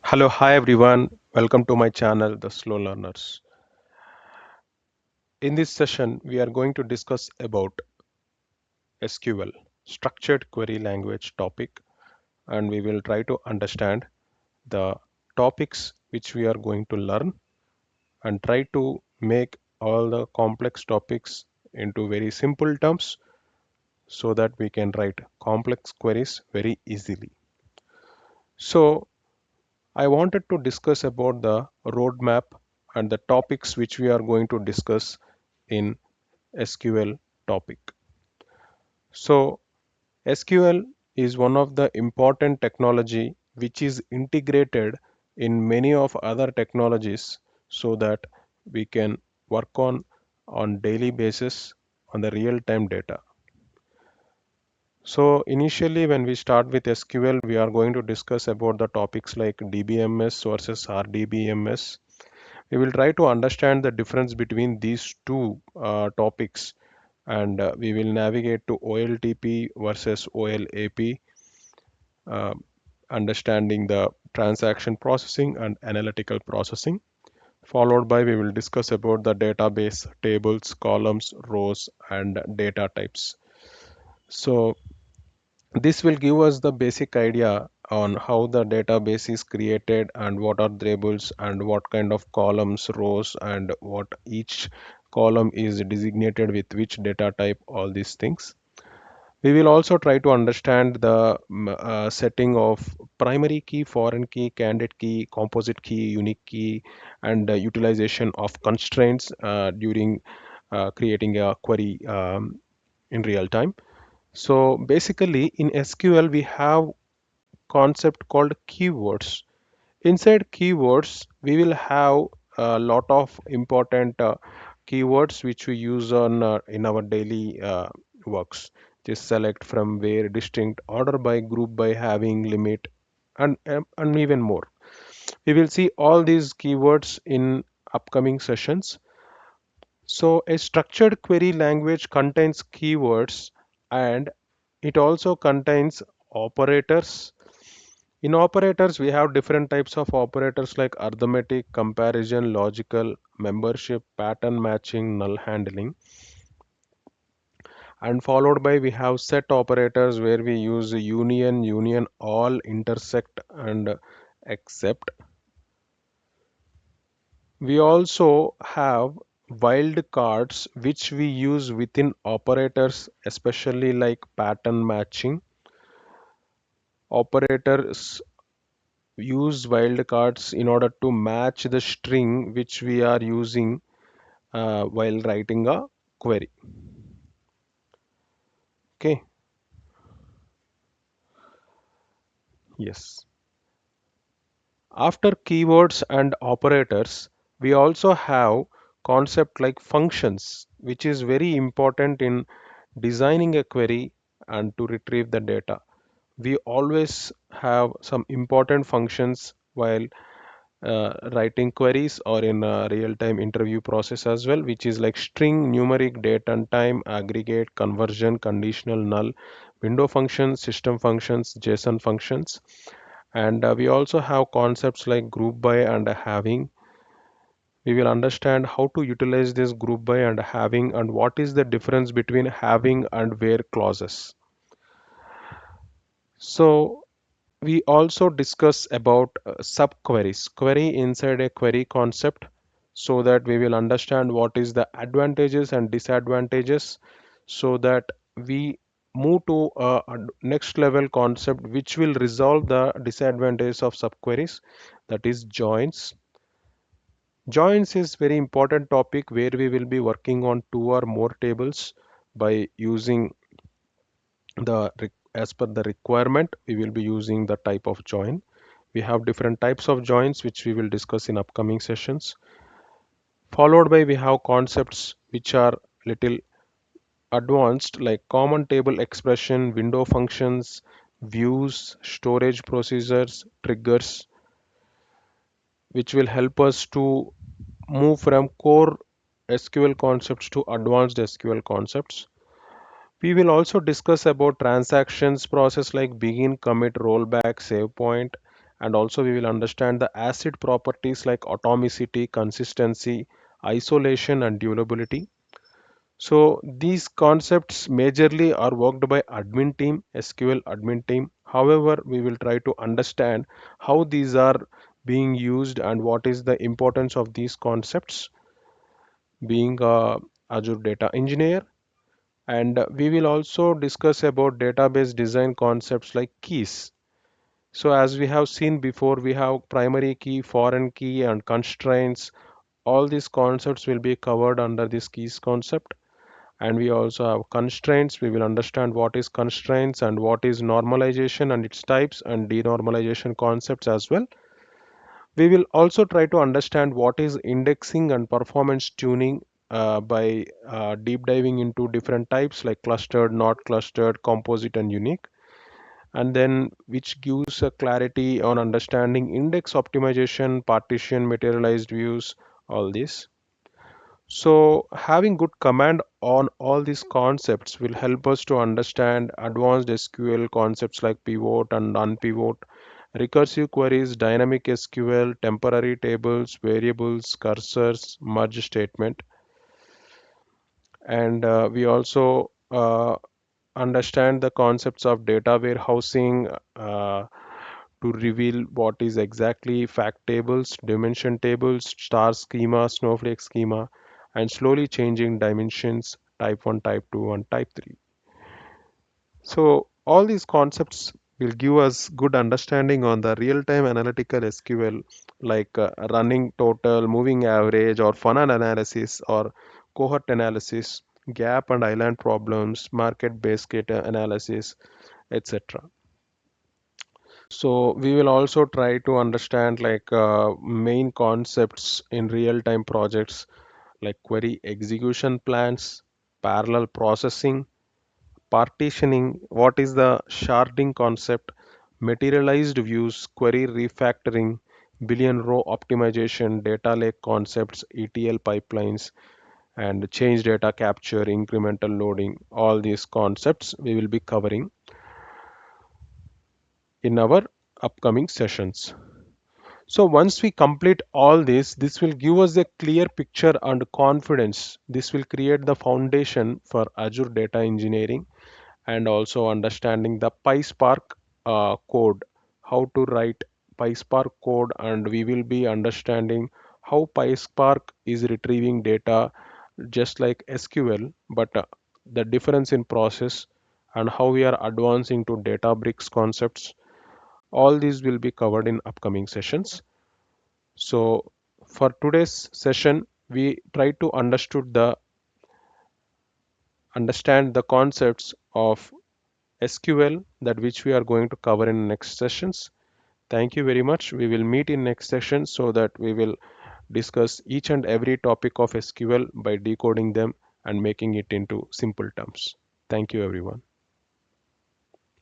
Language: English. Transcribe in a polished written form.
Hello, hi everyone. Welcome to my channel, The Slow Learners. In this session, we are going to discuss about SQL, Structured Query Language topic, and we will try to understand the topics which we are going to learn and try to make all the complex topics into very simple terms so that we can write complex queries very easily. So, I wanted to discuss about the roadmap and the topics which we are going to discuss in SQL topic. So SQL is one of the important technology which is integrated in many of other technologies so that we can work on daily basis on the real time data. So initially when we start with SQL, we are going to discuss about the topics like DBMS versus RDBMS. We will try to understand the difference between these two topics, and we will navigate to OLTP versus OLAP, uh, understanding the transaction processing and analytical processing. Followed by we will discuss about the database, tables, columns, rows, and data types. So this will give us the basic idea on how the database is created and what are the tables and what kind of columns, rows, and what each column is designated with which data type, all these things. We will also try to understand the setting of primary key, foreign key, candidate key, composite key, unique key, and utilization of constraints during creating a query in real time. So basically in SQL we have concept called keywords. Inside keywords we will have a lot of important keywords which we use on in our daily works. Just select, from, where, distinct, order by, group by, having, limit, and even more. We will see all these keywords in upcoming sessions. So a structured query language contains keywords, and it also contains operators. In operators, we have different types of operators like arithmetic, comparison, logical, membership, pattern matching, null handling. And followed by we have set operators where we use union, union, all, intersect, and except. We also have wildcards which we use within operators, especially like pattern matching. Operators use wildcards in order to match the string which we are using while writing a query. Okay, yes. After keywords and operators, we also have concept like functions, which is very important in designing a query and to retrieve the data. We always have some important functions while writing queries or in a real-time interview process as well, which is like string, numeric, date and time, aggregate, conversion, conditional, null, window functions, system functions, JSON functions. And we also have concepts like group by and having. We will understand how to utilize this group by and having, and what is the difference between having and where clauses. So we also discuss about subqueries, query inside a query concept, so that we will understand what is the advantages and disadvantages, so that we move to a next level concept which will resolve the disadvantages of subqueries, that is joins. Joins is very important topic where we will be working on two or more tables by using as per the requirement. We will be using the type of join. We have different types of joins which we will discuss in upcoming sessions. Followed by we have concepts which are little advanced like common table expression, window functions, views, storage procedures, triggers, which will help us to move from core SQL concepts to advanced SQL concepts. We will also discuss about transactions process like begin, commit, rollback, save point, and also we will understand the acid properties like atomicity, consistency, isolation, and durability. So these concepts majorly are worked by admin team, SQL admin team. However, we will try to understand how these are being used and what is the importance of these concepts being a Azure data engineer. And we will also discuss about database design concepts like keys. So as we have seen before, we have primary key, foreign key, and constraints. All these concepts will be covered under this keys concept. And we also have constraints. We will understand what is constraints and what is normalization and its types and denormalization concepts as well. We will also try to understand what is indexing and performance tuning by deep diving into different types like clustered, not clustered, composite, and unique, and then which gives a clarity on understanding index optimization, partition, materialized views, all this. So having good command on all these concepts will help us to understand advanced SQL concepts like pivot and unpivot, recursive queries, dynamic SQL, temporary tables, variables, cursors, merge statement, and we also understand the concepts of data warehousing to reveal what is exactly fact tables, dimension tables, star schema, snowflake schema, and slowly changing dimensions type 1, type 2, and type 3. So all these concepts will give us good understanding on the real-time analytical SQL like running total, moving average, or funnel analysis, or cohort analysis, gap and island problems, market-based data analysis, etc. So we will also try to understand like main concepts in real-time projects like query execution plans, parallel processing, partitioning, what is the sharding concept, materialized views, query refactoring, billion row optimization, data lake concepts, ETL pipelines, and change data capture, incremental loading. All these concepts we will be covering in our upcoming sessions. So once we complete all this, this will give us a clear picture and confidence. This will create the foundation for Azure data engineering and also understanding the PySpark code, how to write PySpark code, and we will be understanding how PySpark is retrieving data just like SQL, but the difference in process and how we are advancing to Databricks concepts. All these will be covered in upcoming sessions. So for today's session, we try to understand the concepts of SQL that which we are going to cover in next sessions. Thank you very much. We will meet in next session so that we will discuss each and every topic of SQL by decoding them and making it into simple terms. Thank you everyone.